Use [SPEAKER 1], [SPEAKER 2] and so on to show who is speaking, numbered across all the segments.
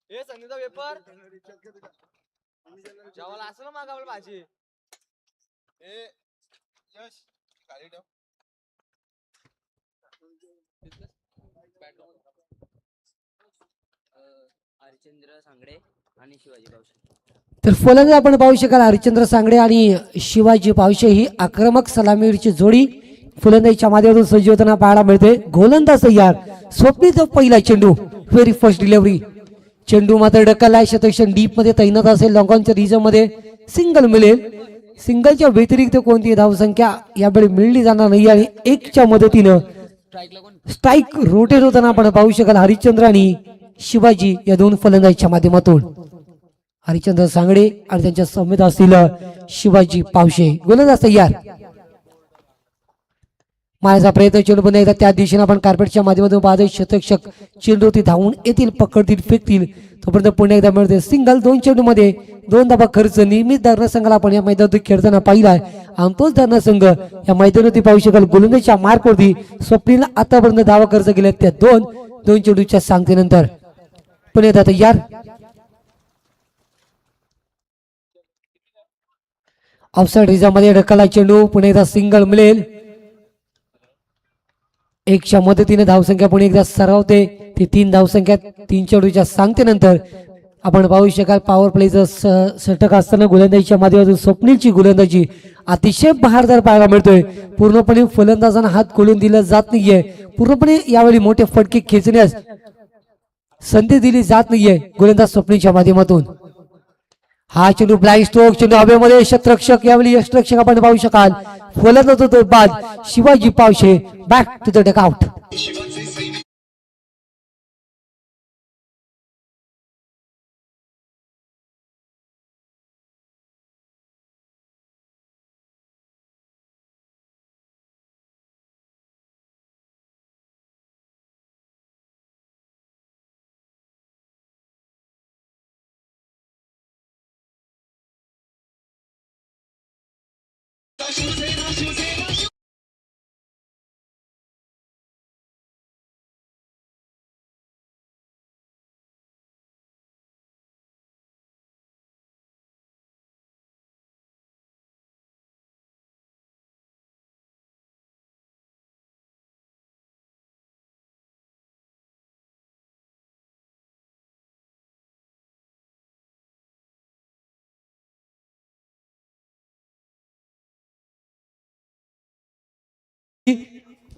[SPEAKER 1] हे संगीता पेपर जेवायला असं ना मागावलं भाजी ए यश गाडी ठेव
[SPEAKER 2] हरिश्चंद्र सांगडे आणि शिवाजी पावशे.
[SPEAKER 3] तर फलंदाज आपण पाहू शकाल हरिश्चंद्र सांगडे आणि शिवाजी पावशे ही आक्रमक सलामीवरची जोडी फलंदाजीच्या माध्यमातून सज्ज होताना पाहायला मिळते. गोलंदाज तयार. स्वप्नीत पहिला चेंडू व्हेरी फर्स्ट डिलिव्हरी. चेंडू मात्र ढकलला. शतक्षण डीप मध्ये तैनात असेल. लॉंगॉनच्या रिझर्व मध्ये सिंगल मिळेल. सिंगलच्या व्यतिरिक्त कोणती धावसंख्या यावेळी मिळली जाणार नाही आणि एकच्या मदतीनं स्ट्राईक रोटेट होताना आपण पाहू शकाल हरिश्चंद्र आणि शिवाजी या दोन फलंदाजीच्या माध्यमातून. हरिश्चंद्र सांगडे आणि त्यांच्या समेत असतील शिवाजी पावशे. गोलंदाज तयार. मारायचा प्रयत्न चेंडू पुन्हा एकदा त्या दिशेने आपण कार्पेटच्या माध्यमातून पाहतोय. शतक्षक चेंडूवरती धावून येतील, पकडतील, फेकतील. तोपर्यंत पुन्हा एकदा मिळते सिंगल. दोन चेंडू मध्ये दोन धाबा खर्च. नियमित धरणसंघाला आपण या मैदानात खेळताना पाहिलाय आणि तोच धरणसंघ या मैदानावरती पाहू शकाल. गोलंदाजीच्या मार्कवरती स्वप्नील आतापर्यंत धावा खर्च केल्या त्या दोन चेंडूच्या सांगतेनंतर पुन्हा एकदा तयार. ऑफसाइड रिझर्व मध्ये ढकलला चेंडू. पुन्हा एकदा सिंगल मिळेल. एकच्या मदतीने धावसंख्या पुणे एकदा सरावते. ती 3 धावसंख्या 3 चेंडूच्या सांगतेनंतर आपण पाहू शकाल. पॉवर प्लेचं षटक असताना गोलंदाजीच्या माध्यमातून स्वप्नीलची गोलंदाजी अतिशय बहारदार पाहायला मिळतोय. पूर्णपणे फलंदाजांना हात खोलून दिला जात नाहीये. पूर्णपणे यावेळी मोठे फटके खेचण्यास संधी दिली जात नाहीये गोलंदाज स्वप्नीलच्या माध्यमातून. हा चेंडू ब्लाइंड स्ट्रोक. चेंडू हवेमध्ये. शतरक्षक यावेळी यष्टरक्षक आपण पाहू शकाल. फलंदाज होतो बाद Shivaji Pawshe. Back to the dugout.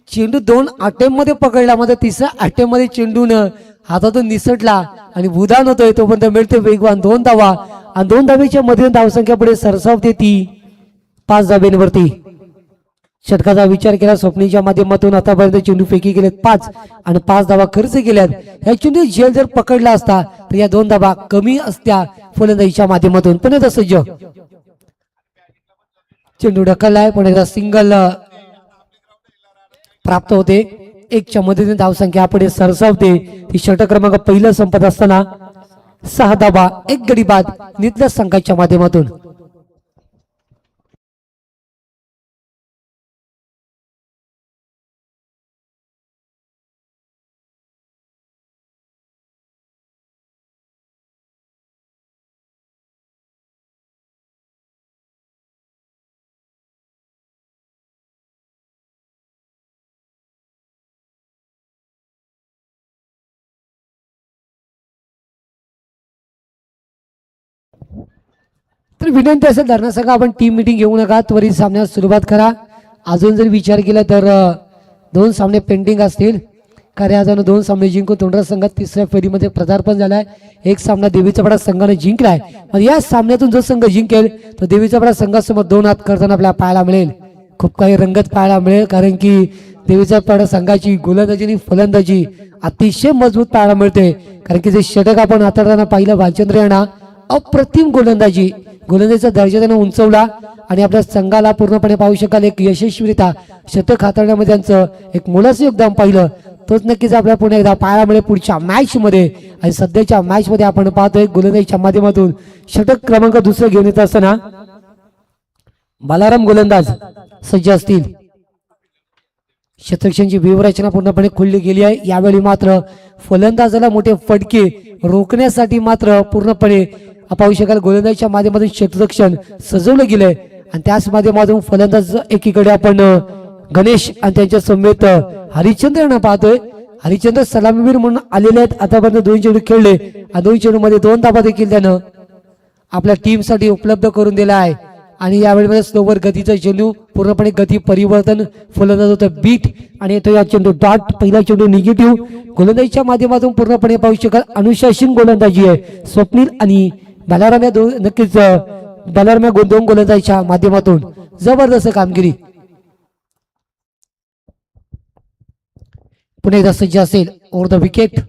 [SPEAKER 3] चेंडू 2 अटेम्प्ट मध्ये पकडला. मध्ये 3ऱ्या अटेम्प्ट मध्ये चेंडून हातातून निसटला आणि भूदान होतोय. तोपर्यंत मिळते वेगवान 2 धावा आणि 2 धावेच्या मध्ये धावसंख्या पुढे सरसावते ती 5 धाब्यांवरती. षटकाचा विचार केला स्वप्नीच्या माध्यमातून आतापर्यंत चेंडू फेकी गेलेत 5 आणि 5 धावा खर्च केल्यात. या चेंडू झेल जर पकडला असता तर या 2 धावा कमी असत्या फलंदाजीच्या माध्यमातून. पण एकदा सज्ज. चेंडू ढकललाय. पण एकदा सिंगल प्राप्त होते. एकच्या मदतीने धावसंख्या पुढे सरसावते. ती षटक क्रमांक पहिला संपत असताना 6 धावा 1 गडी बाद नितल्या संघाच्या माध्यमातून. तर विनंती असेल धरण्यासंघ आपण टीम मीटिंग घेऊ नका. त्वरित सामन्यास सुरुवात करा. अजून जर विचार केला तर 2 सामने पेंडिंग असतील. कार्याजानं 2 सामने जिंकून तोंडरा संघात 3ऱ्या फेरीमध्ये पदार्पण झालाय. एक सामना देवीचा पाडा संघाने जिंकलाय. या सामन्यातून जो संघ जिंकेल तो देवीचा पाडा संघासमोर 2 हात करताना आपल्याला पाहायला मिळेल. खूप काही रंगत पाहायला मिळेल. कारण की देवीचा पाडा संघाची गोलंदाजी आणि फलंदाजी अतिशय मजबूत पाहायला मिळते. कारण की जे षटक आपण हाताळताना पाहिलं भालचंद्र यांना अप्रतिम गोलंदाजीचा दर्जा त्यानं उंचवला आणि आपल्या संघाला पूर्णपणे पाहू शकाल एक यशस्वीरित्या शतक हाताळण्यामध्ये त्यांचं एक मोलाचं योगदान पाहिलं. तोच नक्कीच आपल्याला पुन्हा एकदा पाहायला मिळेल पुढच्या मॅच मध्ये. आणि सध्याच्या मॅच मध्ये आपण पाहतोय गोलंदाजीच्या माध्यमातून षटक क्रमांक 2 घेऊन येत असताना बालाराम गोलंदाज सज्ज असतील. शतरक्षणची व्यूहरचना पूर्णपणे खुलली गेली आहे. यावेळी मात्र फलंदाजाला मोठे फटके रोखण्यासाठी मात्र पूर्णपणे पाहू शकाल गोलंदाजीच्या माध्यमातून शतरक्षण सजवलं गेलंय आणि त्याच माध्यमातून फलंदाज एकीकडे आपण गणेश आणि त्यांच्या समेत हरिश्चंद्र यांना पाहतोय. हरिश्चंद्र सलामीवीर म्हणून आलेले आहेत. आतापर्यंत 2 चेंडू खेळले आणि 2 चेंडू मध्ये 2 धाबा देखील त्यानं आपल्या टीम साठी उपलब्ध करून दिला आहे. आणि यावेळी स्लोवर गतीचा चेंडू पूर्णपणे गती परिवर्तन फलंदाज होतं बीट आणि येतो या चेंडू डॉट. पहिला चेंडू निगेटिव्ह गोलंदाजीच्या माध्यमातून पूर्णपणे पाहू शकाल अनुशासन गोलंदाजी आहे. स्वप्नील आणि बालाराम या नक्कीच बालाराम या 2 गोलंदाजीच्या माध्यमातून जबरदस्त कामगिरी. पुन्हा एकदा सज्ज असेल ओव्हर द विकेट.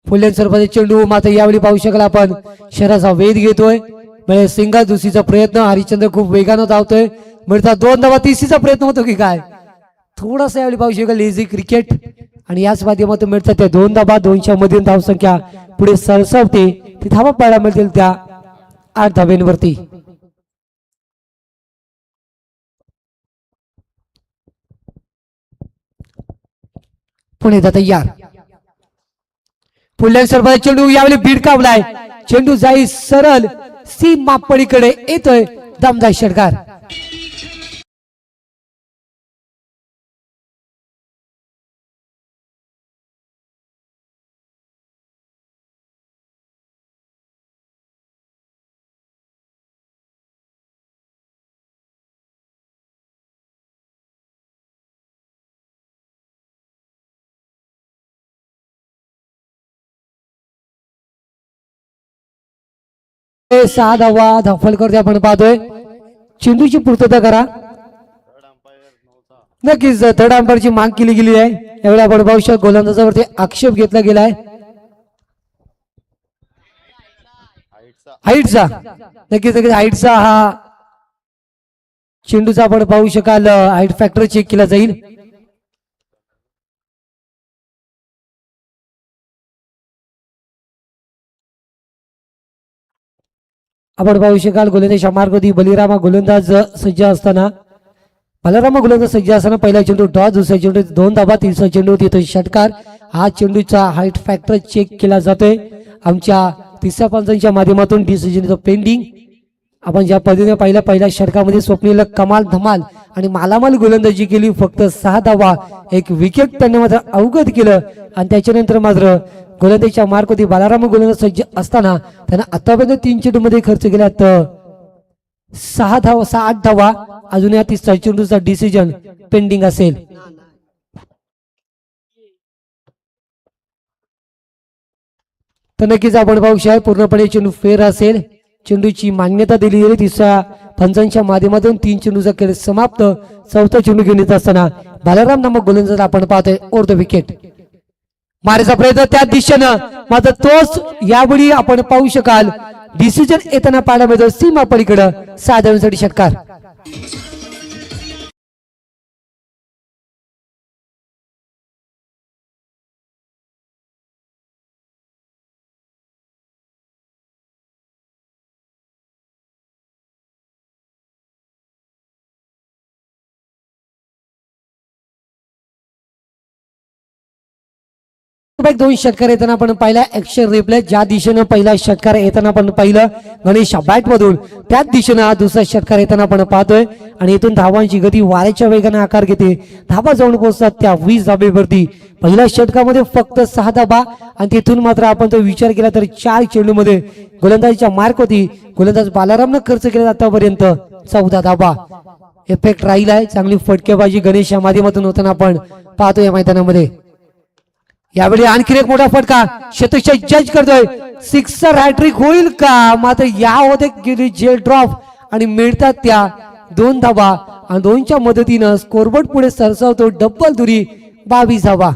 [SPEAKER 3] फुलेन सरपंच चेंडू मात्र यावेळी पाहू शकाल आपण शहराचा वेध घेतोय. म्हणजे सिंगल दुसरीचा प्रयत्न. हरिश्चंद्र खूप वेगानं धावतोय. मिळतात 2 धावा. तिसरीचा प्रयत्न होतो की काय थोडासा यावेळी पाहू शकाल लेझी क्रिकेट आणि याच माध्यमातून मिळतात त्या 2 धावा. 200 मध्ये धावसंख्या पुढे सरसावते. ती धावा पाहायला मिळतील त्या 8 धाब्यांवरती. पुणे तयार. पुढल्या सरपंच चेंडू यावेळी भिडकावलाय. चेंडू जाई सरळ सीमा पलीकडे येतोय. दमदार षटकार. सहा धावा धाफल करते आपण पाहतोय. चेंडूची पूर्तता करा. नक्कीच थर्ड अंपायरची माग केली गेली आहे. यावेळी आपण पाहू शकतो गोलंदाजावरती आक्षेप घेतला गेलाय हाईटचा. नक्कीच हाईटचा हा चेंडूचा आपण पाहू शकाल हाईट फॅक्टर चेक केला जाईल. आपण पाहू शकाल गोलंदाज मार्गवती बलिरामा गोलंदाज सज्ज असताना बलरामा गोलंदाज सज्ज असताना पहिला चेंडू डॉ. दुसरा चेंडू 2 धाबा. तिसरा चेंडू तिथे षटकार. हा चेंडूचा हाईट फॅक्टर चेक केला जातोय आमच्या तिसऱ्या पंचांच्या माध्यमातून. Decision pending. आपण ज्या पद्धतीने पहिल्या षटकामध्ये स्वप्नील कमाल धमाल आणि मालामाल गोलंदाजी केली. फक्त 6 धावा 1 विकेट त्यांनी मात्र अवगत केलं आणि त्याच्यानंतर मात्र गोलंदाजीच्या मार्कवरती बालाराम गोलंदाज सज्ज असताना त्यांना आतापर्यंत 3 चेंडू मध्ये खर्च केल्यात 6-8 धावा. अजून या तिसऱ्या चेंडूचा डिसिजन पेंडिंग असेल. तर नक्कीच आपण पाहू शकता पूर्णपणे चेंडू फेर असेल. चेंडूची मान्यता दिली गेली. तिसऱ्या पंचांच्या माध्यमातून 3 चेंडूचा खेळ समाप्त. चौथा चेंडू घेऊन येत असताना बालाराम नामक गोलंदाज आपण पाहतोय ओव्हर द विकेट. मारायचा प्रयत्न त्या दिशेनं मात्र तोच यावेळी आपण पाहू शकाल डिसिजन येताना पाहायला मिळतो सीमा पलीकडे 6 धावांसाठी षटकार. दोन षटकार येताना आपण पाहिला. ऍक्शन रिप्ले ज्या दिशेनं पहिला षटकार येताना आपण पाहिलं गणेश बॅट मधून त्याच दिशेनं हा दुसरा षटकार येताना आपण पाहतोय. आणि इथून धावांची गती वाऱ्याच्या वेगाने आकार घेते. धावा जाऊन पोहोचतात त्या 20 धाबेवरती. पहिल्या षटकामध्ये फक्त 6 धाबा आणि तिथून मात्र आपण तो विचार केला तर 4 चेंडू मध्ये गोलंदाजीच्या मार्क होती. गोलंदाज बालारामनं खर्च केला आतापर्यंत 14 धाबा. इफेक्ट राहिलाय. चांगली फटकेबाजी गणेश या माध्यमातून होताना आपण पाहतो या मैदानामध्ये. यावेळी आणखी एक मोठा फटका शतकशाही जज करतोय. सिक्सर हॅट्रिक होईल का. मात्र या होते गेली जेल ड्रॉप आणि मिळतात त्या 2 धावा आणि 2च्या मदतीनं स्कोरबोर्ड पुढे सरसावतो. डब्बल दुरी 22 धावा.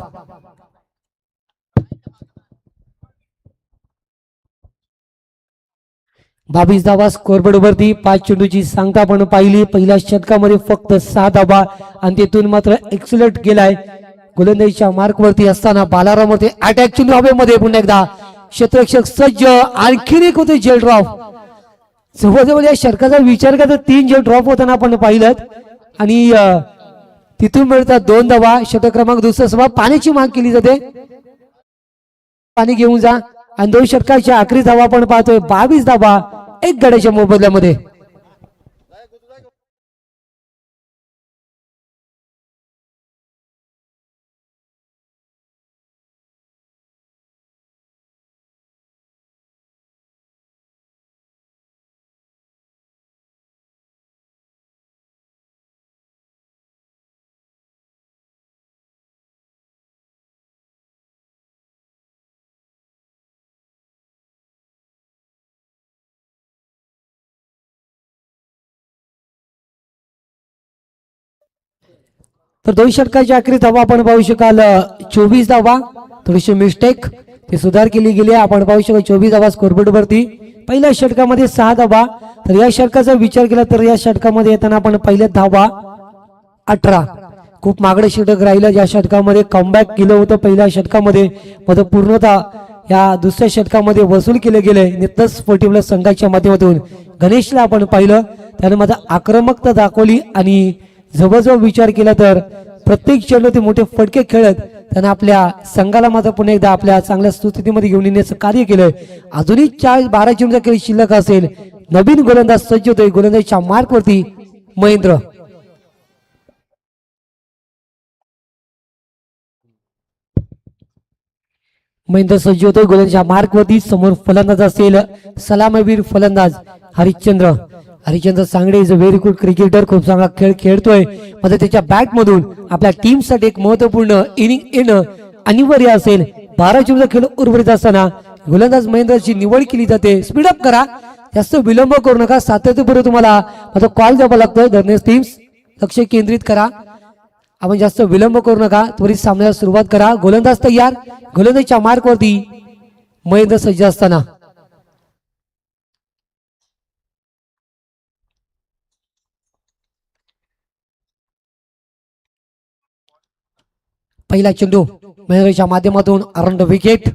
[SPEAKER 3] बावीस धावा स्कोरबोर्ड वरती. 5 चेंडूची सांगता आपण पाहिली. पहिल्या षटकामध्ये फक्त 6 धावा आणि तिथून मात्र एक्सलेट गेलाय. गोलंदाजीच्या मार्क वरती असताना बालाराम वरती अटॅक चेंडू हवेमध्ये. पुन्हा एकदा क्षेत्ररक्षक सज्ज. आणखीन एक होते जेल ड्रॉप. जवळजवळ या षटकाचा विचार केला तर 3 जेल ड्रॉप होताना आपण पाहिलं आणि तिथून मिळतात 2 धावा. षटक क्रमांक दुसरा सभा पाण्याची माग केली जाते. पाणी घेऊन जा. आणि 2 षटकाच्या आखरी धावा आपण पाहतोय 22 धावा 1 गड्याच्या मोबदल्यामध्ये. तर 2 षटकाच्या आखरी धावा आपण पाहू शकाल 24 धावा. थोडीशी मिस्टेक ती सुधार केली गेली आहे. आपण पाहू शकाल 24 धावा स्कोरबोर्ड वरती. पहिल्या षटकामध्ये 6 धावा. तर या षटकाचा विचार केला तर या षटकामध्ये येताना आपण पहिल्या धावा 18. खूप मागडे षटक राहिलं. या षटकामध्ये कमबॅक केलं होतं पहिल्या षटकामध्ये. मात्र पूर्णतः या दुसऱ्या षटकामध्ये वसूल केले गेले. नितस स्पोर्टिव्ह संघाच्या माध्यमातून गणेशला आपण पाहिलं. त्याने माझा आक्रमकता दाखवली आणि जवळजवळ विचार केला तर प्रत्येक चेंडू ते मोठे फटके खेळत त्याने आपल्या संघाला मात्र पुन्हा एकदा आपल्या चांगल्या सुस्थितीमध्ये घेऊन येण्याचं कार्य केलंय. अजूनही 12 चेंडूचा खेळ शिल्लक असेल. नवीन गोलंदाज सज्ज होतोय. गोलंदाजीच्या मार्कवरती महेंद्र. महेंद्र सज्ज होतोय गोलंदाजीच्या मार्कवरती. समोर फलंदाज असेल सलामीवीर फलंदाज Harishchandra. Harishchandra Sangde is a very good cricketer. खूप चांगला खेळ खेळतोय. मात्र त्याच्या बॅट मधून आपल्या टीम साठी एक महत्वपूर्ण इनिंग येणं अनिवार्य असेल. 12 चेंडूचा खेळ उर्वरित असताना गोलंदाज महेंद्रची निवड केली जाते. स्पीडअप करा. जास्त विलंब करू नका. सातत्यपूर्व तुम्हाला मात्र कॉल द्यावा लागतोय. धरनेस टीम्स लक्ष केंद्रित करा. आपण जास्त विलंब करू नका. त्वरित सामन्याला सुरुवात करा. गोलंदाज तयार. गोलंदाजीच्या मार्कवरती महेंद्र सज्ज असताना पहिला चेंडू महेंद्रच्या माध्यमातून अराउंड विकेट.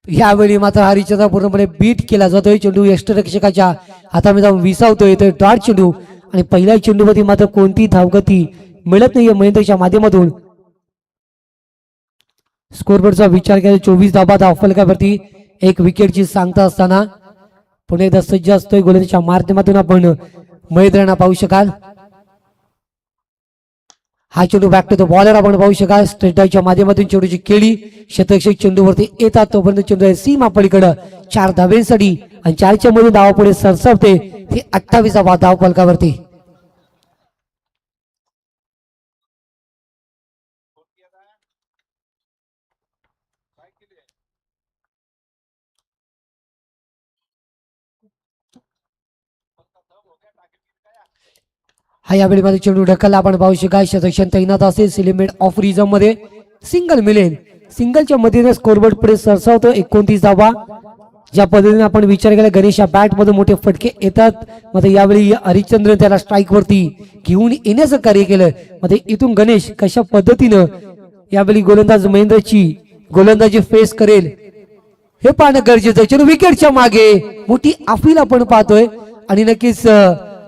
[SPEAKER 3] यावेळी मात्र हरिश्चंद्र पूर्णपणे बीट केला जातोय. चेंडू यष्टरक्षकाच्या हातामध्ये जाऊन विसावतोय. तर डॉट चेंडू आणि पहिल्या चेंडूमध्ये मात्र कोणती धावगती मिळत नाहीये महेंद्रच्या माध्यमातून. स्कोरबोर्डचा विचार केला 24 धावा धावफलकावरती 1 विकेटची सांगता असताना पुणे एकदा सज्ज असतोय. गोलंदाजीच्या माध्यमातून आपण महेंद्रांना पाहू शकाल. हा चेंडू बॅक टू द बॉलर आपण पाहू शकाल. स्ट्रेटच्या माध्यमातून चेंडूची केळी शतरक्षक चेंडूवरती येतात. तोपर्यंत चेंडू आहे सीमा पलीकडे 4 धाब्यांसाठी आणि 4च्या मध्ये धावा पुढे सरसावते. ते 28 धावा धावफलकावरती. हा यावेळी मध्ये चेंडू ढकलला आपण पाहू शकाल. शतरक्षण तैनात असेल. सिलिमेट ऑफ रिझम मध्ये सिंगल मिळेल. सिंगलच्या मदतीने स्कोरबोर्ड पुढे सरसावतो. 29 धावा. ज्या पद्धतीने आपण विचार केला गणेशच्या बॅट मध्ये मोठे फटके येतात. मात्र यावेळी हरिश्चंद्र त्याला स्ट्राईक वरती घेऊन येण्याचं कार्य केलं. मध्ये इथून गणेश कशा पद्धतीनं यावेळी गोलंदाज महेंद्रची गोलंदाजी फेस करेल हे पाहणं गरजेचं आहे. चलो विकेटच्या मागे मोठी अफील आपण पाहतोय आणि नक्कीच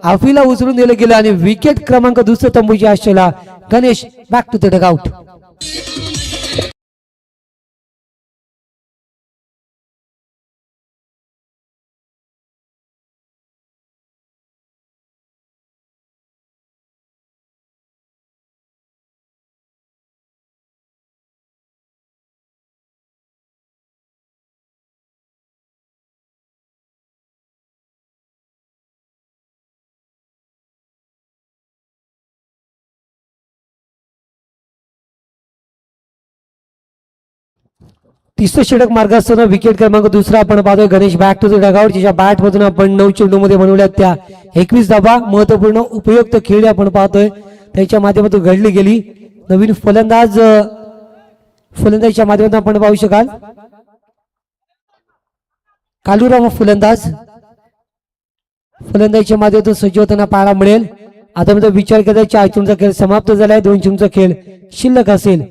[SPEAKER 3] अफीला उचलून दिलं गेलं आणि विकेट क्रमांक दुसऱ्या तंबूची आशेला Ganesh back to the dugout. तिसरं षटक मार्ग असताना विकेट क्रमांक दुसरा आपण पाहतोय. Ganesh back to the dugout. ज्याच्या बॅट मधून आपण 9 चेंडू मध्ये बनवल्यात त्या 21 धावा. महत्वपूर्ण उपयुक्त खेळ आपण पाहतोय. त्याच्या माध्यमातून घडली गेली. नवीन फलंदाजीच्या माध्यमातून आपण पाहू शकाल. कालूराम फलंदाजीच्या माध्यमातून सज्ज होताना पाहायला मिळेल. आता मध्ये विचार केला 4 चेंडूचा खेळ समाप्त झालाय. 2 चेंडूचा खेळ शिल्लक असेल.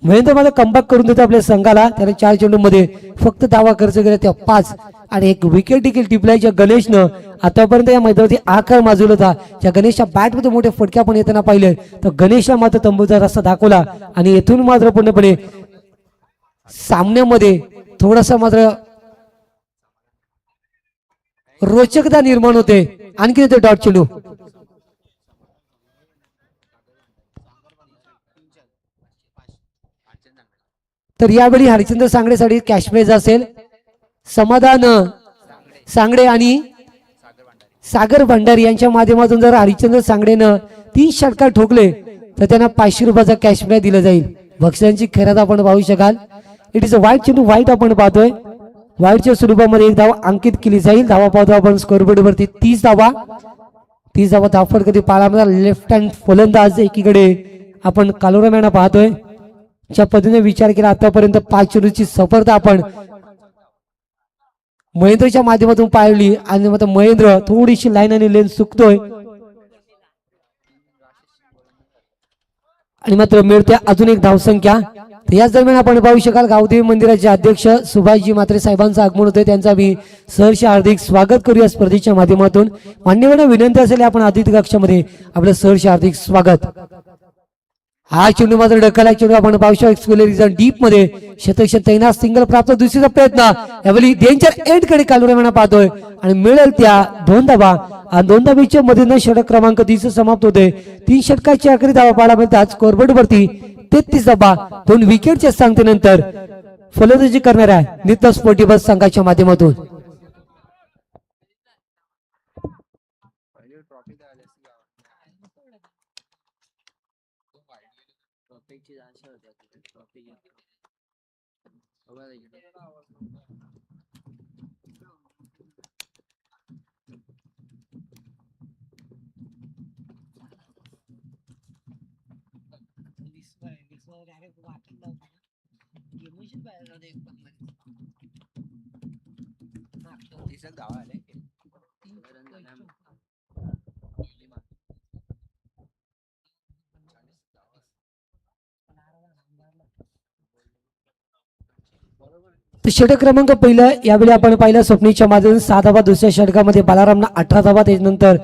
[SPEAKER 3] महेंद्र मात्र कमबॅक करून देतो आपल्या संघाला. त्याने 4 चेंडूमध्ये फक्त धावा खर्च केला त्या 5 आणि एक विकेट देखील टिपलाय. ज्या गणेशनं आतापर्यंत या मैदानावरती आकार माजवला होता. ज्या गणेशच्या बॅटमध्ये मोठे फटके आपण येताना पाहिले तर गणेशला मात्र तंबूचा रस्ता दाखवला आणि येथून मात्र पूर्णपणे सामन्यामध्ये थोडासा मात्र रोचकता निर्माण होते. आणखी येतो डॉट चेंडू. तर यावेळी हरिश्चंद्र सांगडेसाठी कॅश प्राइज असेल. समाधान सांगडे आणि सागर भंडारी यांच्या माध्यमातून जर हरिश्चंद्र सांगडेनं 3 षटकार ठोकले तर त्यांना 500 रुपयाचा कॅश प्राइज दिला जाईल. बक्षिसांची खैरात आपण पाहू शकाल. इट इज अ वाईट चेंडू. वाईट आपण पाहतोय. वाईटच्या स्वरूपामध्ये एक धाव अंकित केली जाईल. धावा पाहतो आपण स्कोरबोर्ड वरती 30 धावा. 30 धावा धावफड कधी पाळाला. लेफ्ट हँड फलंदाज एकीकडे आपण कालोरामॅना पाहतोय. ज्या पद्धतीने विचार केला आतापर्यंत 5 चेंडूची सफलता आपण महेंद्रच्या माध्यमातून पाहिली आणि मात्र महेंद्र थोडीशी लाईन आणि लेन चुकतोय आणि मात्र मिळते अजून एक धावसंख्या. याच दरम्यान आपण पाहू शकाल गावदेवी मंदिराचे अध्यक्ष सुभाषजी म्हात्रे साहेबांचं आगमन होते. त्यांचा मी सहर्ष हार्दिक स्वागत करूया स्पर्धेच्या माध्यमातून. मान्यवरांना विनंती असेल आपण अतिथी कक्षामध्ये आपलं सहर्ष हार्दिक स्वागत. हा चेंडू मात्र ढकला चेंडू आपण पाहू शकतो डीप मध्ये शतक तैनात सिंगल प्राप्त. दुसरीचा प्रयत्न यावेळी डेंजर एंड कडे कालुरेमाना पाहतोय आणि मिळेल त्या 2 धावा. आणि 2 धाबीच्या मध्ये षटक क्रमांक 30 समाप्त होते. 3 षटकाची आखरी धावा पाहायला मिळतात. स्कोरबोर्ड वरती 33 धावा. 2 विकेटच्या सांगतेनंतर फलंदाजी करणाऱ्या नित्य स्पोर्टिव्ह संघाच्या माध्यमातून षटक क्रमांक पहिलं यावेळी आपण पाहिलं स्वप्नीच्या माध्यमातून 6 धावा. दुसऱ्या षटकामध्ये बालारामना 18 धावा. त्याच्यानंतर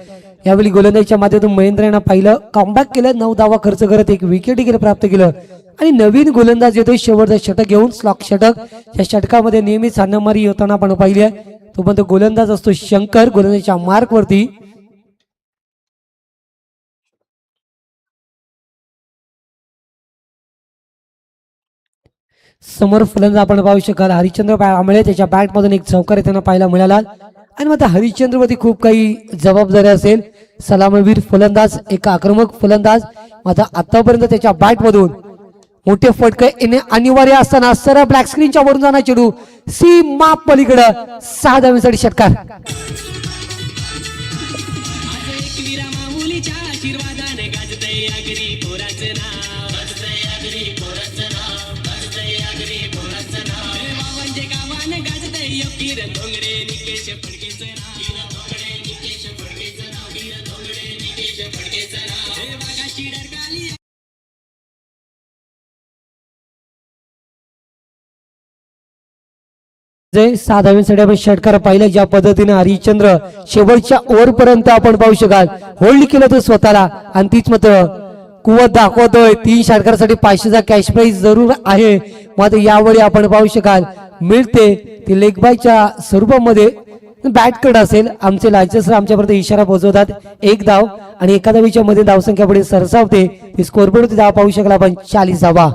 [SPEAKER 3] यावेळी गोलंदाजीच्या माध्यमातून महेंद्र यांना पाहिलं कमबॅक केलं. 9 धावा खर्च करत एक विकेट देखील प्राप्त केलं आणि नवीन गोलंदाज येतोय शेवटचं षटक घेऊन स्लॉक षटक. या षटकामध्ये नेहमीच हाणामारी होताना आपण पाहिली आहे. तो पण गोलंदाज असतो शंकर. गोलंदाजीच्या मार्क वरती समोर फलंदाज आपण पाहू शकाल हरिश्चंद्र आंबळे. त्याच्या बॅट मधून एक चौकार त्यांना पाहायला मिळाला आणि मग हरिश्चंद्र वरती खूप काही जबाबदारी असेल. सलामवीर फलंदाज एक आक्रमक फलंदाज. मात्र आतापर्यंत त्याच्या बॅट मधून मोठे फटके येणे अनिवार्य असताना सरळ ब्लॅक स्क्रीनच्या वरून जाणार चेंडू सीमा पलीकडं 6 धावांसाठी षटकार. जे 6 धावांसाठी आपण षटकार पाहिलं. ज्या पद्धतीने हरिश्चंद्र शेवटच्या ओव्हर पर्यंत आपण पाहू शकाल होल्ड केलं तो स्वतःला आणि तीच मात्र कुवत दाखवतोय. 3 षटकारासाठी 500चा कॅश प्राइज जरूर आहे. मात्र यावेळी आपण पाहू शकाल मिळते ती लेग बायच्या स्वरूपामध्ये बॅट कड असेल. आमचे लायसन्स आमच्यापर्यंत इशारा पोहोचवतात. 1 धाव आणि एका धावीच्या मध्ये धावसंख्या पुढे सरसावते. ती स्कोरबोर्ड धाव पाहू शकाल आपण 40 धावा.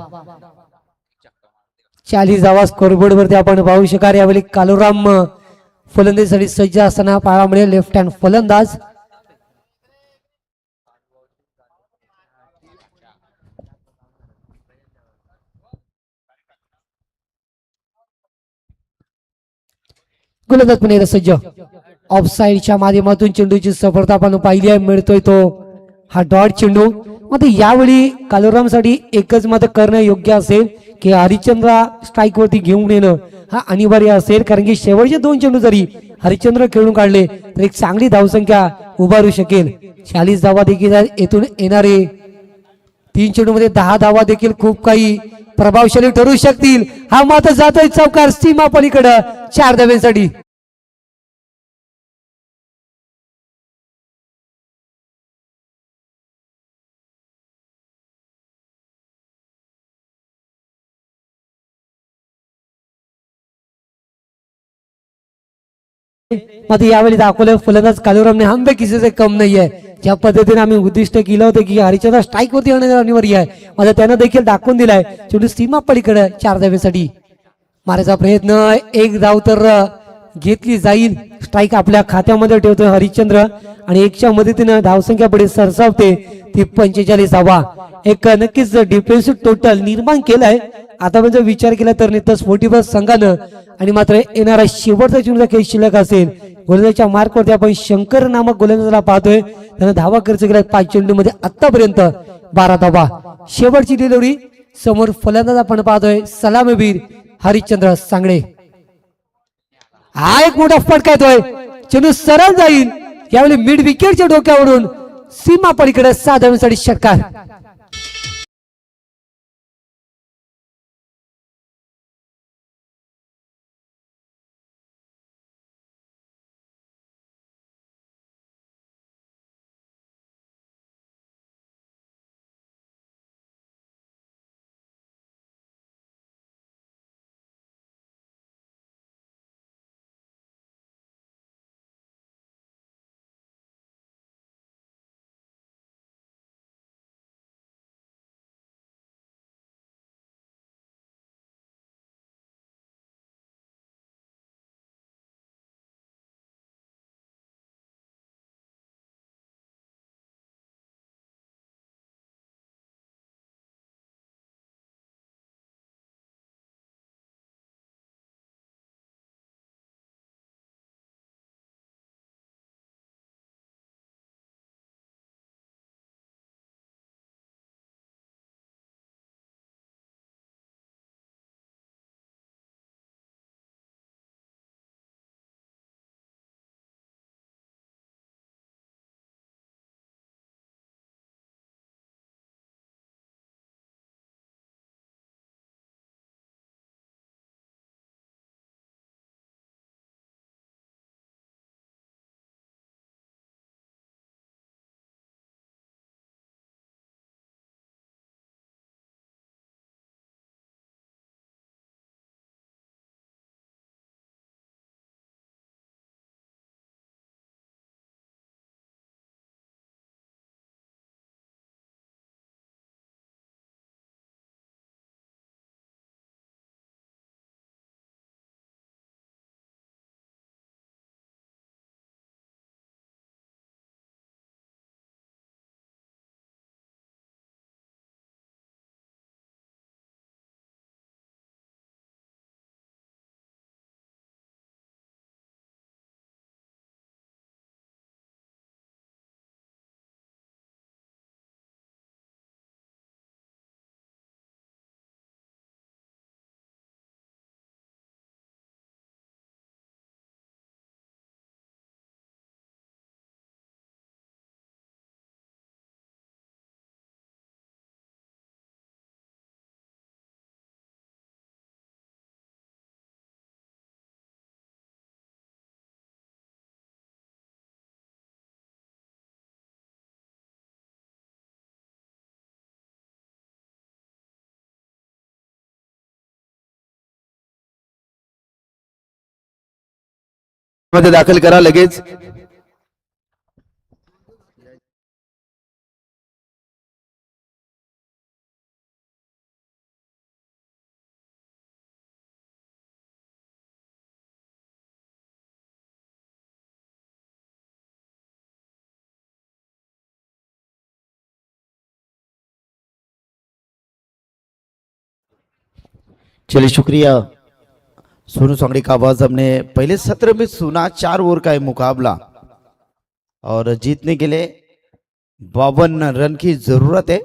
[SPEAKER 3] 40 धावा स्कोरबोर्ड वरती आपण पाहू शकाल. यावेळी कालुराम फलंदाजीसाठी सज्ज असताना पाहायला मिळेल लेफ्ट हँड फलंदाज. गोलंदाज पुणे सज्ज. ऑफसाईडच्या माध्यमातून चेंडूची सफलता आपण पाहिली आहे. मिळतोय तो हा डॉट चेंडू. मात्र यावेळी कालुरामसाठी एकच मात्र करणं योग्य असेल की हरिश्चंद्र स्ट्राईक वरती घेऊन येणं हा अनिवार्य असेल. कारण की शेवटचे 2 चेंडू जरी हरिश्चंद्र खेळून काढले तर एक चांगली धावसंख्या उभारू शकेल. 40 धावा देखील येथून येणारे 3 चेंडू मध्ये 10 धावा देखील खूप काही प्रभावशाली ठरू शकतील. हा मात्र जातोय चौकार सीमा पलीकडे 4 धाब्यांसाठी. मात्र यावेळी दाखवलं फलंदाज कालुरामने आंबे किसीचे कम नाहीये. ज्या पद्धतीने आम्ही उद्दिष्ट केलं होतं की हरिचंद्र स्ट्राईक वरती येणं अनिवार्य आहे, मात्र त्यानं देखील दाखवून दिलाय. शेवटी सीमा पलीकडे 4 धाब्यासाठी मारायचा प्रयत्न. एक धाव तर घेतली जाईल. स्ट्राईक आपल्या खात्यामध्ये ठेवतोय हरिश्चंद्र आणि 1च्या मदतीनं धावसंख्या पुढे सरसावते ती 45 धावा. एक नक्कीच डिफेन्सिव्ह टोटल निर्माण केलाय. आता म्हणजे विचार केला तर नितस 40 संघानं आणि मात्र येणारा शेवटचा चुनचा खेळ शिल्लक असेल. गोलंदाजच्या मार्कवरती आपण शंकर नामक गोलंदाजाला पाहतोय. त्यानं धावा खर्च केला 5 चेंडूमध्ये आतापर्यंत 12 धावा. शेवटची डिलिव्हरी समोर फलंदाज आपण पाहतोय सलामीवीर हरिश्चंद्र सांगडे. हा एक मोठा फटका येतोय. चेंडू सरळ जाईल. यावेळी मिड विकेटच्या डोक्यावरून सीमा पलीकडे 6 धावांसाठी षटकार.
[SPEAKER 1] मध्ये दाखल करा लगेच.
[SPEAKER 4] चलिए शुक्रिया सोनू सांगड़ी का आवाज. हमने पहले सत्र में सुना 4 ओवर का मुकाबला और जीतने के लिए 52 रन की जरूरत है.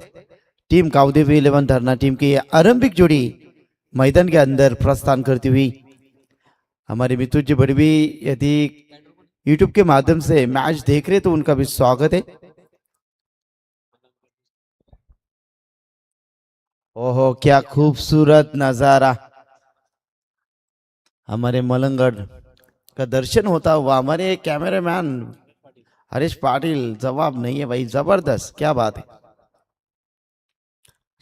[SPEAKER 4] टीम काउदेवी 11 धरना टीम की आरंभिक जोड़ी मैदान के अंदर प्रस्थान करती हुई. हमारे मिथुन जी बड़वी यदि यूट्यूब के माध्यम से मैच देख रहे तो उनका भी स्वागत है. ओहो क्या खूबसूरत नजारा हमारे मलंगगढ़ का दर्शन होता हुआ। हमारे कैमरामैन हरीश पाटिल जवाब नहीं है भाई, जबरदस्त, क्या बात है।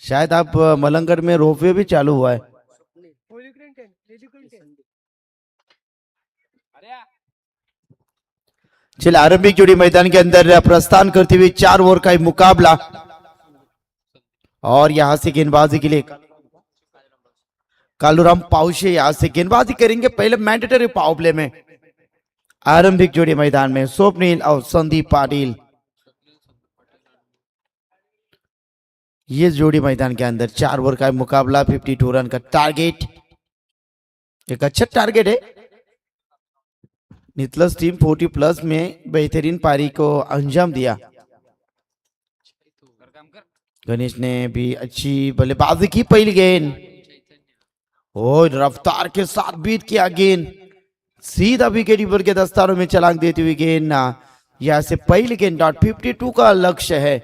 [SPEAKER 4] शायद आप मलंगगढ़ में रोपवे भी चालू हुआ है। चलिए आरंभिक जोड़ी मैदान के अंदर प्रस्थान करते हुए 4 ओवर का एक मुकाबला और यहां से गेंदबाजी के लिए कालूराम पाउशे यहां से गेंदबाजी करेंगे पहले मैंडेटरी पावर प्ले में। आरंभिक जोड़ी मैदान में स्वप्निल और संदीप पाटिल, ये जोड़ी मैदान के अंदर 4 ओवर का मुकाबला, 52 रन का टारगेट, एक अच्छा टारगेट है। नितलस टीम 40+ में बेहतरीन पारी को अंजाम दिया। गणेश ने भी अच्छी बल्लेबाजी की पहली गेंद और रफ्तार के साथ बीट किया गेंद, सीधा विकेट कीपर के दस्तारों में छलांग देती हुई गेंद, यहां से पहली गेंद डॉट 52 का लक्ष्य है।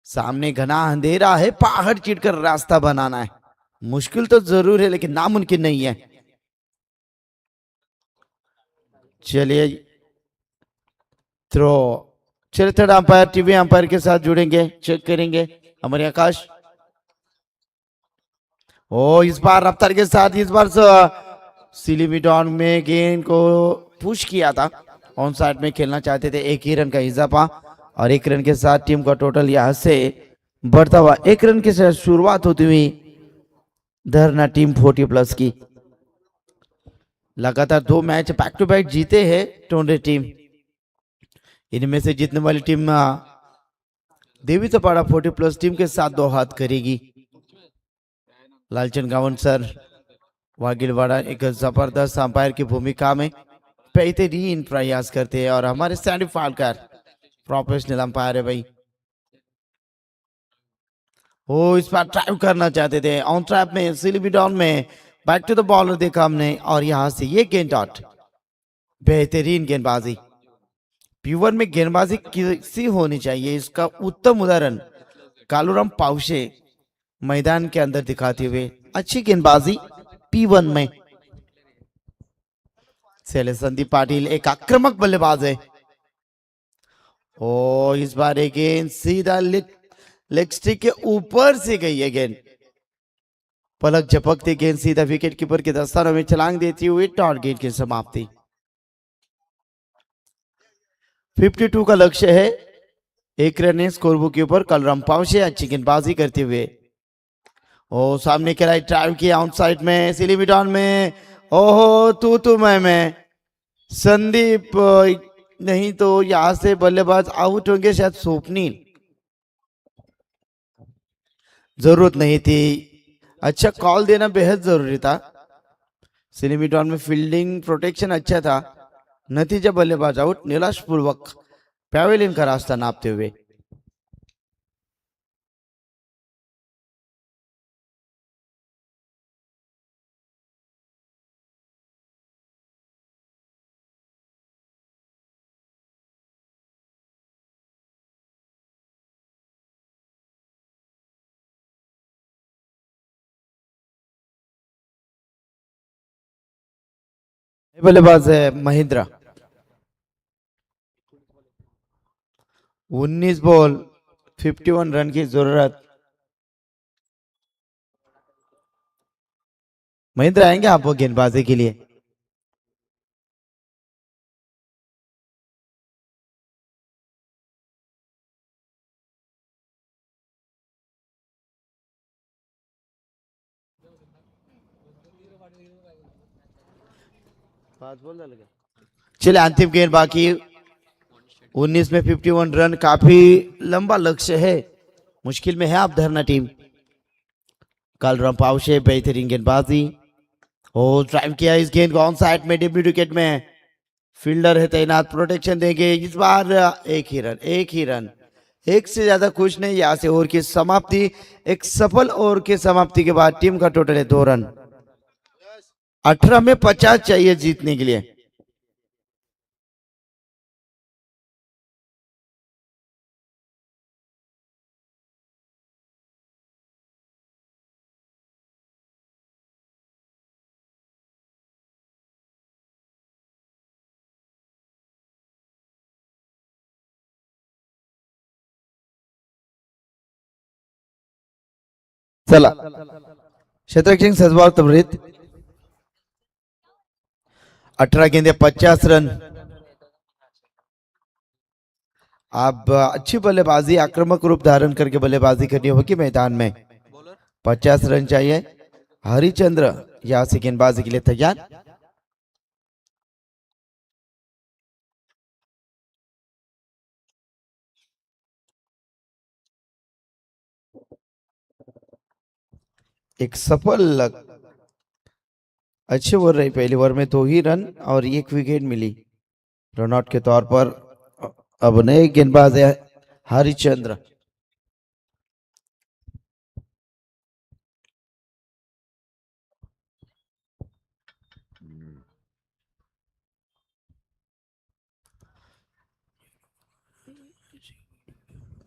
[SPEAKER 4] सामने घना अंधेरा है, पहाड़ चीरकर रास्ता बनाना है मुश्किल तो जरूर है लेकिन नामुमकिन नहीं है। चलिए थ्रो, चलिए थर्ड अंपायर टीवी अंपायर के साथ जुड़ेंगे, चेक करेंगे हमारे आकाश। ओ इस बार रफ्तार के साथ, इस बार सिलीमिडॉन में गेंद को पुश किया था, ऑन साइड में खेलना चाहते थे। 1 ही रन का इजाफा और 1 रन के साथ टीम का टोटल यहां से बढ़ता हुआ 1 रन के साथ शुरुआत होती हुई धरना टीम 40+ की। लगातार 2 मैच बैक टू बैक जीते हैं टोंडे टीम। इनमें से जीतने वाली टीम देवी तपाड़ा 40+ टीम के साथ 2 हाथ करेगी। लालचंद गावन सर वागिलवाड़ा एक जबरदस्त अंपायर की भूमिका में बेहतरीन प्रयास करते हैं और हमारे सैंडी फाल्कर प्रोफेशनल अंपायर है भाई। वो इस बार ड्राइव करना चाहते थे, ऑन ट्रैप में सिलीमिडॉन में बैक टू द बॉलर देखा हमने और यहां से ये गेंद डॉट, बेहतरीन गेंदबाजी। प्यूवर में गेंदबाजी कैसी होनी चाहिए इसका उत्तम उदाहरण कालूराम पाउशे मैदान के अंदर दिखाते हुए, अच्छी गेंदबाजी P1 में। चले संदीप पाटिल एक आक्रामक बल्लेबाज है और इस बार एक गेंद सीधा लेग स्टिक के ऊपर से गई है गेंद, पलक झपकती गेंद सीधा विकेट कीपर के दस्तारों में छलांग देती हुई टारगेट की समाप्ति। 52 का लक्ष्य है, 1 रन है स्कोर बुक के ऊपर। कालूराम पाउशे अच्छी गेंदबाजी करते हुए ओ सामने के राइट ड्राइव किया आउट साइड में सिलीमिडॉन में, ओहो तू मैं संदीप नहीं तो यहां से बल्लेबाज आउट होंगे शायद स्वप्निल, जरूरत नहीं थी, अच्छा कॉल देना बेहद जरूरी था। सिलीमिडॉन में फील्डिंग प्रोटेक्शन अच्छा था, नतीजा बल्लेबाज आउट, निराशपूर्वक पैवेलियन का रास्ता नापते हुए। बल्लेबाज है महिंद्रा, 19 बॉल 51 रन की जरूरत। महिंद्रा आएंगे आप गेंदबाजी के लिए। चले अंतिम गेंद बाकी, 19 में 51 रन काफी लंबा लक्ष्य है, मुश्किल में है आप धरना टीम। कालूराम पाउशे बेहतरीन गेंदबाजी और ड्राइव किया इस गेंद को ऑन साइड में, डेब्यू विकेट में फील्डर है तैनात, प्रोटेक्शन देंगे। इस बार 1 ही रन, 1 ही रन, एक से ज्यादा कुछ नहीं। यहां से ओवर की समाप्ति, एक सफल ओवर की समाप्ति के बाद टीम का टोटल है 2 रन। 18 में 50 चाहिए जीतने के लिए। चला क्षेत्ररक्षण सजवाव त्वरित 18 गेंदे 50 रन। अब अच्छी बल्लेबाजी आक्रामक रूप धारण करके बल्लेबाजी करनी होगी मैदान में। 50 रन चाहिए। हरिचंद्र यहाँ से गेंदबाजी के लिए तैयार। एक सफल अच्छी ओवर रही। पहली ओवर में 2 ही रन और 1 विकेट मिली। रनआउट के तौर पर अब नए गेंदबाज है हरिचंद्र।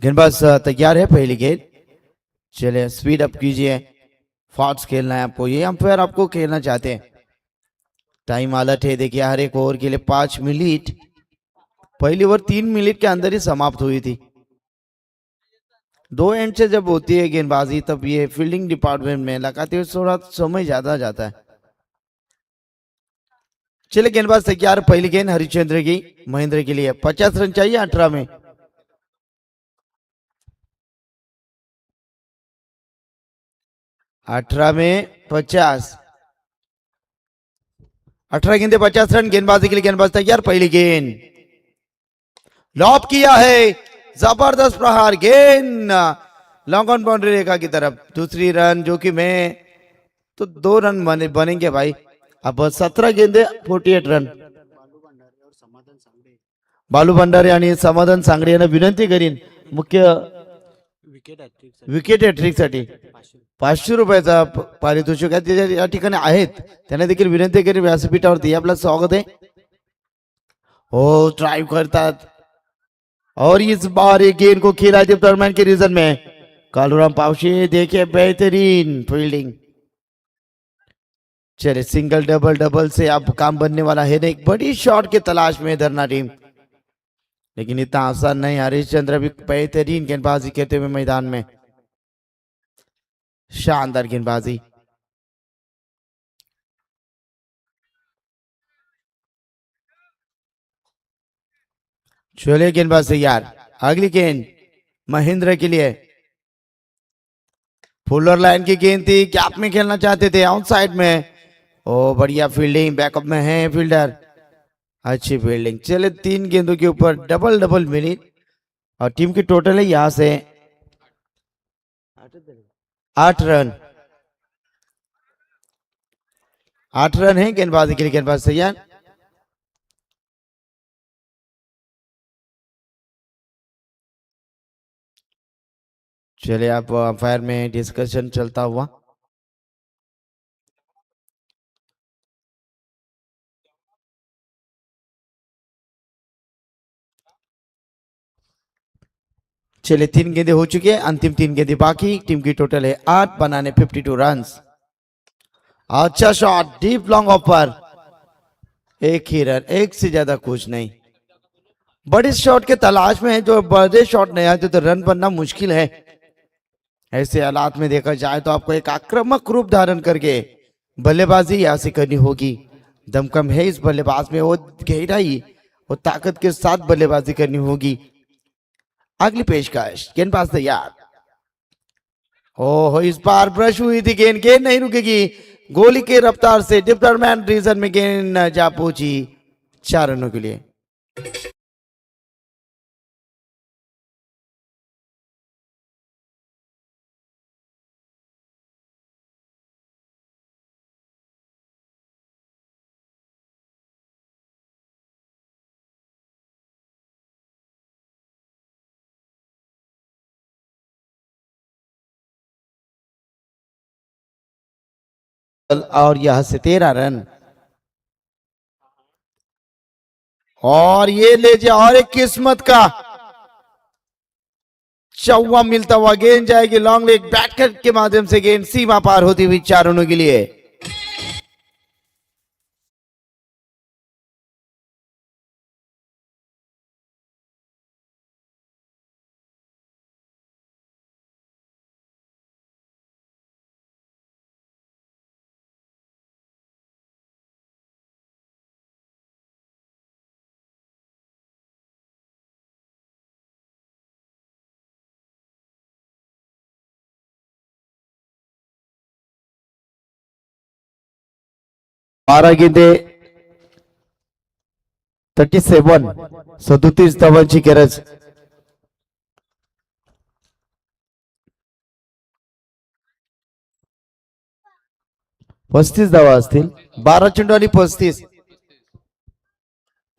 [SPEAKER 4] गेंदबाज तैयार है। पहली गेंद। चले स्पीड अप कीजिए। फास्ट खेलना है आपको। ये अंपायर आपको खेलना चाहते हैं। टाइम अलर्ट है। देखिए हर एक ओवर के लिए 5 मिनट। पहली ओवर 3 मिनट के अंदर ही समाप्त हुई थी। 2 एंड से जब होती है गेंदबाजी तब ये फील्डिंग डिपार्टमेंट में लगाते हुए थोड़ा समय ज्यादा जाता है। चले गेंदबाज तैयार। पहली गेंद हरिचंद्र की महेंद्र के लिए 50 रन चाहिए 18 में। 18 में 50। 18 गेंदे 50 रन। गेंदबाजी के लिए गेंदबाज तैयार। पहली गेंद लॉब किया है। जबरदस्त प्रहार। गेंद लॉन्ग ऑन बाउंड्री रेखा की तरफ। दूसरी रन जो कि मैं तो 2 रन बनेंगे भाई। अब 17 गेंदे 48 रन। बालू भंडारे आणि समाधान सांगडे यांना विनंती करीन मुख्य विकेट हॅट्रिक साठी 500 रुपयाचा पारितोषिक आहे ते या ठिकाणी आहेत। त्यांना देखील विनंती करीन व्यासपीठावरती आपलं स्वागत आहे। हो ड्राइव करतात और इस बार एक गेंद को खेला दरम्यान के रीजन में कालूराम पावशे। देखिए बेहतरीन फील्डिंग। चले सिंगल डबल डबल से अब काम बनने वाला है। एक बड़ी शॉट की तलाश में धरना टीम, लेकिन इतना आसान नहीं। हरिश्चंद्र भी बेहतरीन गेंदबाजी करते हुए मैदान में। शानदार गेंदबाजी। चले गेंदबाज तैयार। अगली गेंद महेंद्र के लिए। फुलर लाइन की गेंद थी। गैप में खेलना चाहते थे आउटसाइड में। ओ बढ़िया फील्डिंग। बैकअप में है फील्डर। अच्छी फील्डिंग। चले 3 गेंदों के ऊपर डबल डबल मिली और टीम की टोटल है यहां से 8 रन। 8 रन है गेंदबाजी के लिए। गेंदबाज तैयार। चलिए आप अंपायर में डिस्कशन चलता हुआ। चलिए 3 गेंदे हो चुकी है। अंतिम 3 गेंदे बाकी। टीम की टोटल है 8 बनाने 52 रन। अच्छा शॉट डीप लॉन्ग ऑफ पर। एक ही रन। एक से ज्यादा कुछ नहीं। बड़े शॉट के तलाश में है। जो बड़े शॉट नहीं आते तो रन बनना मुश्किल है। ऐसे हालात में देखा जाए तो आपको एक आक्रामक रूप धारण करके बल्लेबाजी यहां से करनी होगी। दमकम है इस बल्लेबाज में। वो गहराई और ताकत के साथ बल्लेबाजी करनी होगी। अगली पेशकश। गेंदबाज तैयार। ओह इस बार ब्रश हुई थी गेंद। गेंद नहीं रुकेगी। गोली के रफ्तार से डिप्टरमैन रीजन में गेंद जा पहुंची 4 रनों के लिए। और यहां से 13 रन। और ये ले जाए और एक किस्मत का चौवा मिलता हुआ। गेंद जाएगी लॉन्ग लेग बैटकर के माध्यम से। गेंद सीमा पार होती हुई 4 रनों के लिए। 12 गेंदे 37 धावांची गरज. पस्तीस धावा असतील. 12 चेंडू आणि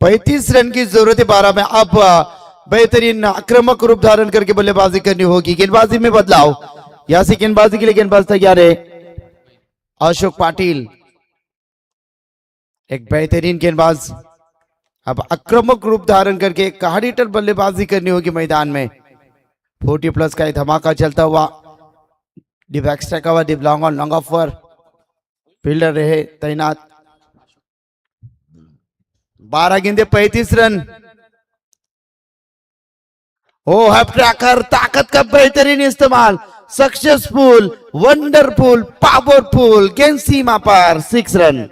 [SPEAKER 4] 35 रन की जरूरत है 12 में. अब बेहतरीन आक्रामक रूप धारण करके बल्लेबाजी करनी होगी. गेंदबाजी में बदलाव. यहाँ से गेंदबाजी के लिए गेंदबाज तैयार है अशोक पाटिल, एक बेहतरीन गेंदबाज. अब आक्रामक रूप धारण करके कहाड़ी टन बल्लेबाजी करनी होगी मैदान में. 40+ का धमाका चलता हुआ. डिप एक्स्ट्रा का हुआ, deep long on long offer. Fielder रहे तैनात. 12 गेंदे 35 रन. ओ हैप ट्रैकर, ताकत का बेहतरीन इस्तेमाल. Successful, wonderful, powerful. गेंद सीमा पर 6 रन.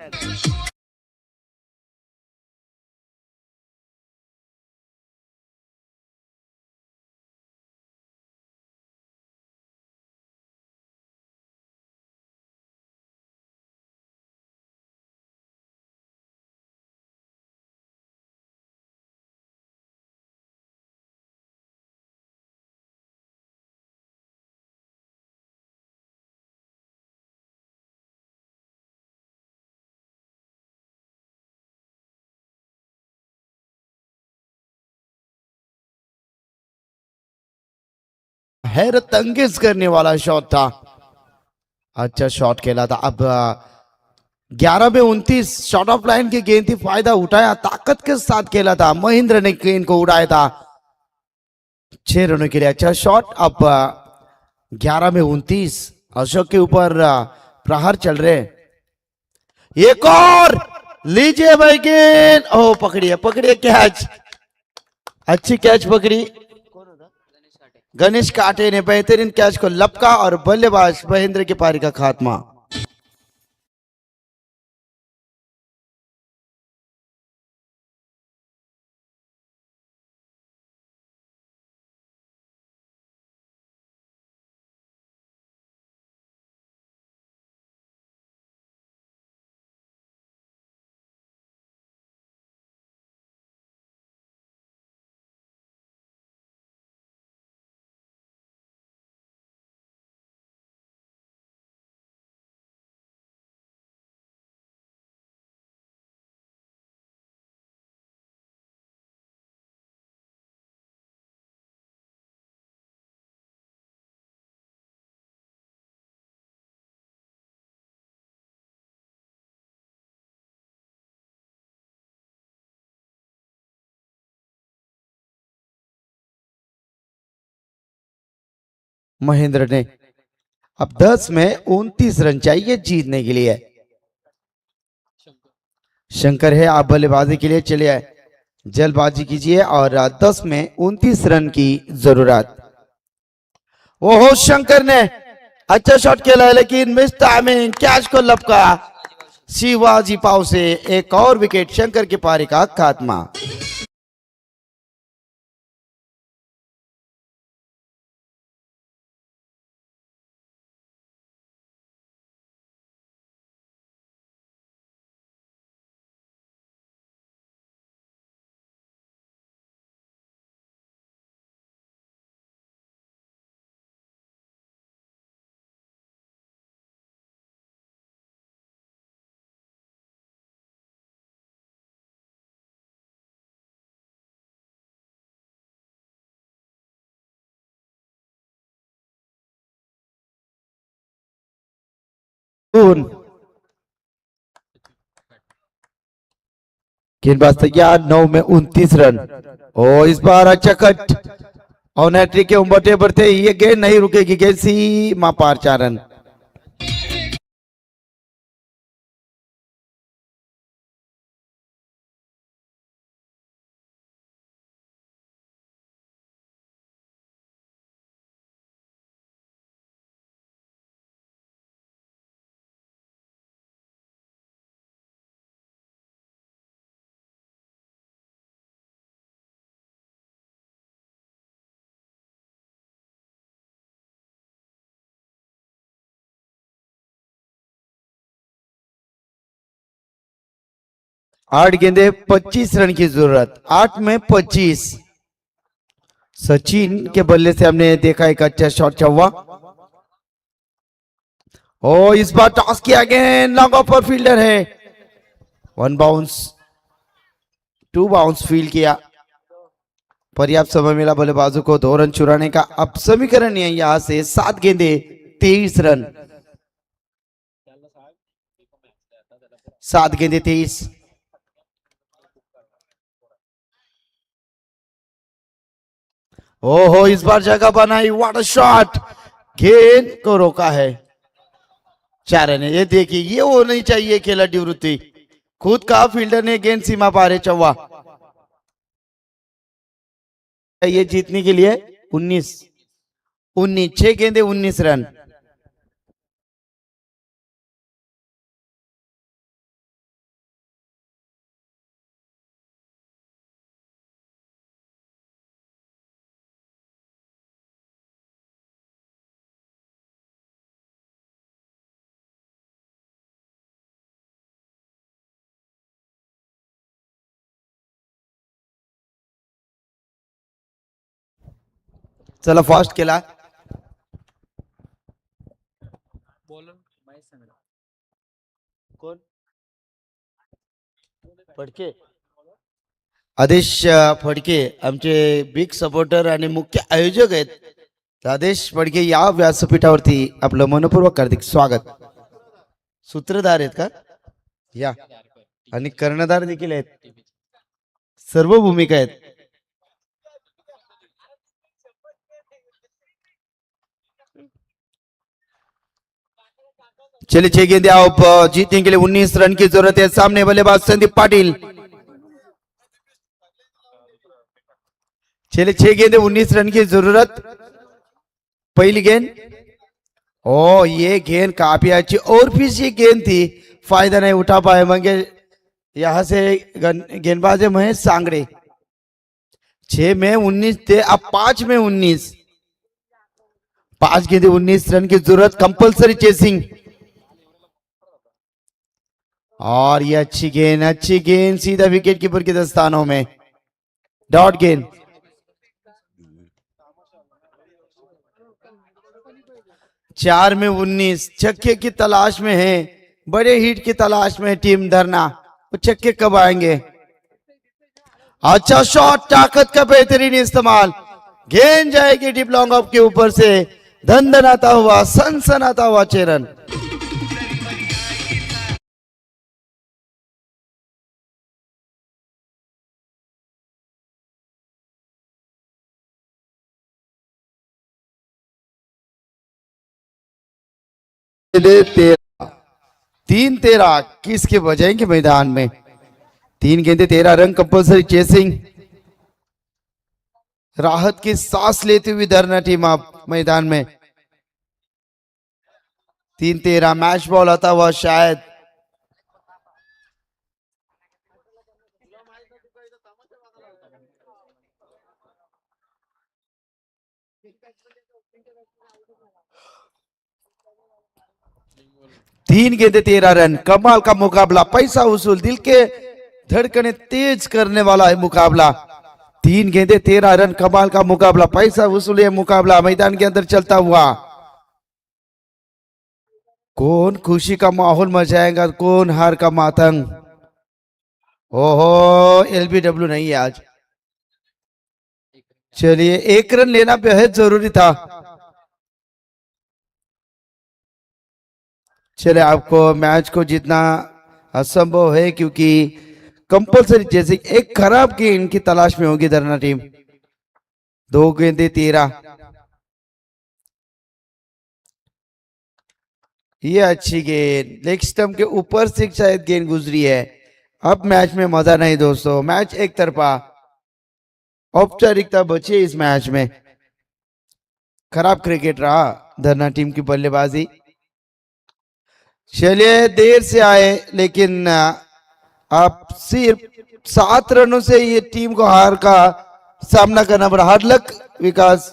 [SPEAKER 4] हैरत अंगेज करने वाला शॉट था. अच्छा शॉट खेला था. अब 11 में 29 शॉट ऑफ लाइन की गेंद थी, फायदा उठाया, ताकत के साथ खेला था. महेंद्र ने गेंद को उड़ाया था. 6 रनों के लिए अच्छा शॉट. अब 11 में 29 अशोक के ऊपर प्रहार चल रहे. एक और लीजिए भाई गेंद. ओ पकड़िए कैच. अच्छी कैच पकड़ी. गणेश काटे ने बेहतरीन कैच को लपका और बल्लेबाज महेंद्र की पारी का खात्मा. महेंद्र ने अब 10 में 29 रन चाहिए जीतने के लिए. शंकर है आप बल्लेबाजी के लिए चले आए. जल्दबाजी कीजिए और 10 में 29 रन की जरूरत. ओहो शंकर ने अच्छा शॉट खेला है लेकिन मिस टाइमिंग. कैच को लपका. शिवाजी पाव से एक और विकेट. शंकर की पारी का खात्मा. गेंदबाज तैयार. 9 में 29 रन. और इस बार अच्छा कट और हैट्रिक के उम्बरते बढ़ते. ये गेंद नहीं रुकेगी. गेंद सीमा पार 4 रन. 8 गेंदे 25 रन की जरूरत, 8 में 25। सचिन के बल्ले से हमने देखा एक अच्छा शॉट चौवा। ओ इस बार टॉस किया अगेन, लॉन्ग ऑफ पर फील्डर है। 1 बाउंस, 2 बाउंस फील्ड किया। पर्याप्त समय मिला बल्लेबाजों को 2 रन चुराने का। अब समीकरण है यहां से 7 गेंदे 23 रन, 7 गेंदे 23। ओहो इस बार जगह बनाई, व्हाट अ शॉट, गेंद को रोका है। 4 रन। ये देखिए ये होनी चाहिए खिलाड़ी वृत्ति, खुद का फील्डर ने गेंद सीमा पार है। चौवा ये जीतने के लिए 19 6 गेंदे 19 रन। चला फास्ट केला। कोण फडके, आदेश फडके आमचे बिग सपोर्टर आणि मुख्य आयोजक आहेत। तर आदेश फडके या व्यासपीठावरती आपलं मनपूर्वक हार्दिक स्वागत। सूत्रधार आहेत का या, आणि कर्णधार देखील आहेत, सर्व भूमिका आहेत। चलिए 6 गेंदे आप जीतने के लिए 19 रन की जरूरत है। सामने बल्लेबाज संदीप पाटिल। चलिए 6 गेंदे 19 रन की जरूरत। पहली गेंद, ओ ये गेंद काफी अच्छी और भी सी गेंद थी, फायदा नहीं उठा पाए मगर यहां से गेंदबाज है महेश सांगड़े। 6 में 19 थे, अब 5 में 19, 5 गेंदे 19 रन की जरूरत। कंपलसरी चेसिंग, और ये अच्छी गेंद सीधा विकेट कीपर के दस्तानों में। डॉट गेंद, चार में 19, छक्के की तलाश में है, बड़े हिट की तलाश में टीम धरना। वो छक्के कब आएंगे? अच्छा शॉट, ताकत का बेहतरीन इस्तेमाल, गेंद जाएगी डीप लॉन्ग ऑफ के ऊपर से, धनधनाता हुआ सनसनाता हुआ 6 रन। तीन 13 किसके बजाएंगे मैदान में? 3 गेंदे 13 रन, कंपल्सरी चेसिंग। राहत की सांस लेती हुई धरना टीम आप मैदान में। 3-13, मैच बॉल आता हुआ शायद। तीन गेंदे 13 रन, कमाल का मुकाबला, पैसा वसूल, दिल के धड़कने तेज करने वाला है मुकाबला। 3 गेंदे 13 रन, कमाल का मुकाबला, पैसा वसूल है मुकाबला मैदान के अंदर चलता हुआ। कौन खुशी का माहौल मचाएगा, कौन हार का मातंग? ओहो एलबीडब्ल्यू नहीं है आज। चलिए 1 रन लेना बेहद जरूरी था। चले आपको मैच को जीतना असंभव है क्योंकि कंपलसरी जैसे एक खराब गेंद की तलाश में होगी धरना टीम। 2 गेंदे 13, ये अच्छी गेंद लेग स्टंप के ऊपर से शायद गेंद गुजरी है। अब मैच में मजा नहीं दोस्तों, मैच एक तरफा, औपचारिकता बची इस मैच में। खराब क्रिकेट रहा धरना टीम की बल्लेबाजी। चलिए देर से आए लेकिन आप सिर्फ 7 रनों से ये टीम को हार का सामना करना पड़ा। हार्ड लक विकास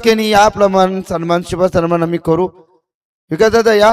[SPEAKER 4] के नहीं आपला मन सन्मान शुभ सन्मान आम्ही करू। विकास दादा या